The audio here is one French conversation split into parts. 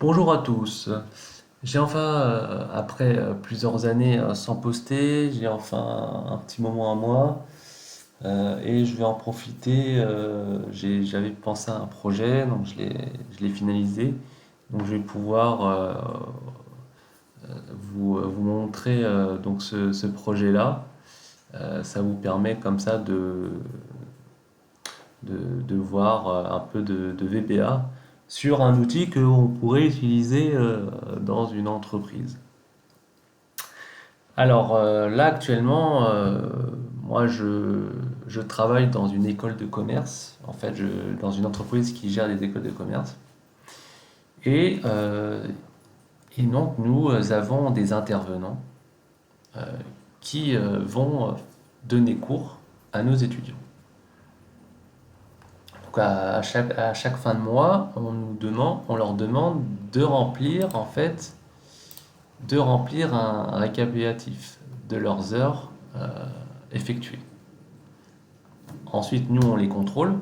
Bonjour à tous. J'ai enfin, après plusieurs années sans poster, j'ai enfin un petit moment à moi et je vais en profiter. J'avais pensé à un projet, donc je l'ai finalisé. Donc je vais pouvoir vous montrer donc ce projet-là. Ça vous permet comme ça de voir un peu de VBA sur un outil que on pourrait utiliser dans une entreprise. Alors là actuellement, moi je travaille dans une école de commerce, en fait dans une entreprise qui gère des écoles de commerce. Et, euh, et donc nous avons des intervenants euh, qui vont donner cours à nos étudiants. Donc à chaque fin de mois, on leur demande de remplir en fait, de remplir un récapitulatif de leurs heures effectuées. Ensuite, nous, on les contrôle.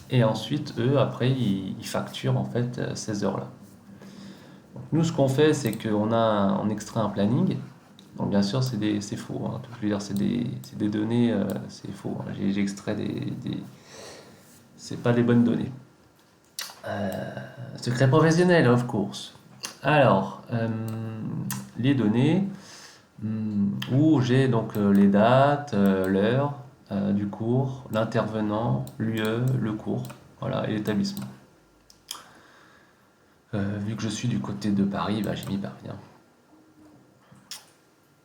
Et ensuite, eux, après, ils facturent en fait ces heures-là. Donc, nous, ce qu'on fait, c'est on extrait un planning. Donc, bien sûr, c'est faux, hein. Je veux dire, c'est des données, c'est faux, hein. J'ai extrait c'est pas des bonnes données. Secret professionnel, of course. Alors, les données, où j'ai donc les dates, l'heure du cours, l'intervenant, l'UE, le cours, voilà, et l'établissement. Vu que je suis du côté de Paris, bah, j'ai mis Paris, hein.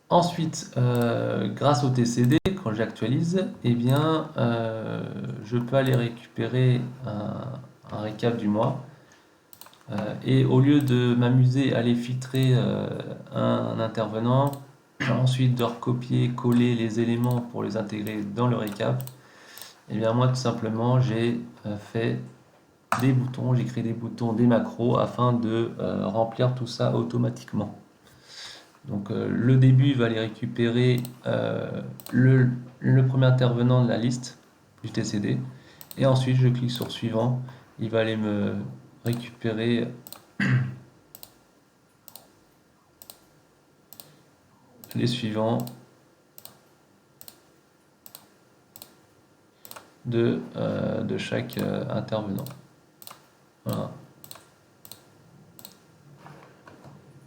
Ensuite, grâce au TCD, quand j'actualise, eh bien, je peux aller récupérer un récap du mois. Et au lieu de m'amuser à aller filtrer un intervenant, ensuite de recopier, coller les éléments pour les intégrer dans le récap, eh bien moi tout simplement j'ai fait des boutons, j'ai créé des boutons, des macros afin de remplir tout ça automatiquement. Donc le début va aller récupérer le premier intervenant de la liste du TCD et ensuite je clique sur suivant, il va aller me récupérer les suivants de chaque intervenant. Voilà.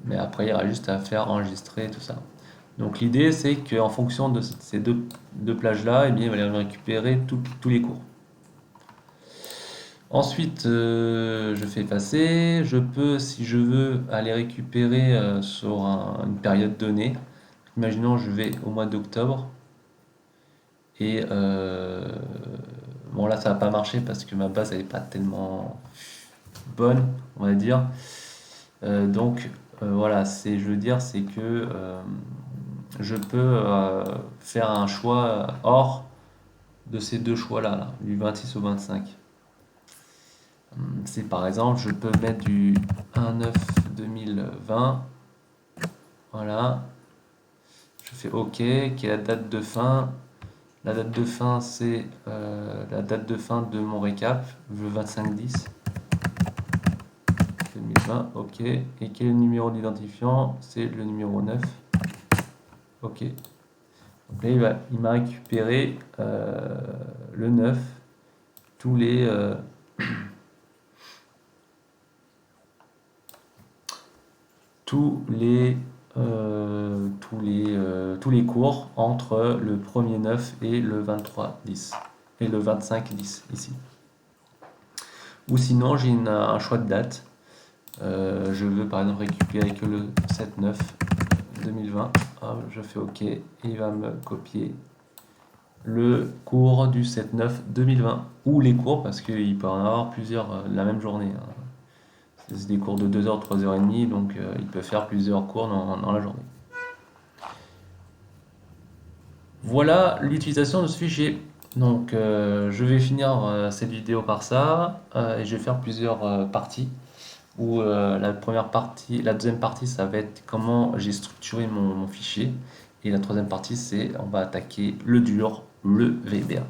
Mais après, il y aura juste à faire enregistrer tout ça. Donc l'idée, c'est qu'en fonction de ces deux plages-là, eh bien, il va aller récupérer tous les cours. Ensuite, je fais effacer. Je peux, si je veux, aller récupérer sur une période donnée. Imaginons, je vais au mois d'octobre. Et bon, là, ça va pas marcher parce que ma base, elle n'est pas tellement bonne, on va dire. Donc voilà, je veux dire, c'est que je peux faire un choix hors de ces deux choix-là, là, du 26 au 25. C'est par exemple, je peux mettre du 1/9/2020, voilà, je fais OK, qui est la date de fin. La date de fin, c'est la date de fin de mon récap, le 25/10. 2020, OK. Et quel est le numéro d'identifiant? C'est le numéro 9. OK. Donc là, il m'a récupéré le 9, tous les, tous les, tous les cours entre le 1er 9 et le 23/10. Et le 25/10 ici. Ou sinon, j'ai un choix de date. Je veux par exemple récupérer que le 7/9/2020. Ah, je fais OK et il va me copier le cours du 7/9/2020 ou les cours parce qu'il peut en avoir plusieurs la même journée, hein. C'est des cours de 2 heures, 3 heures et demie, donc il peut faire plusieurs cours dans la journée. Voilà l'utilisation de ce fichier. Donc je vais finir cette vidéo par ça et je vais faire plusieurs parties. Où la première partie, la deuxième partie, ça va être comment j'ai structuré mon fichier. Et la troisième partie, c'est on va attaquer le dur, le VBA.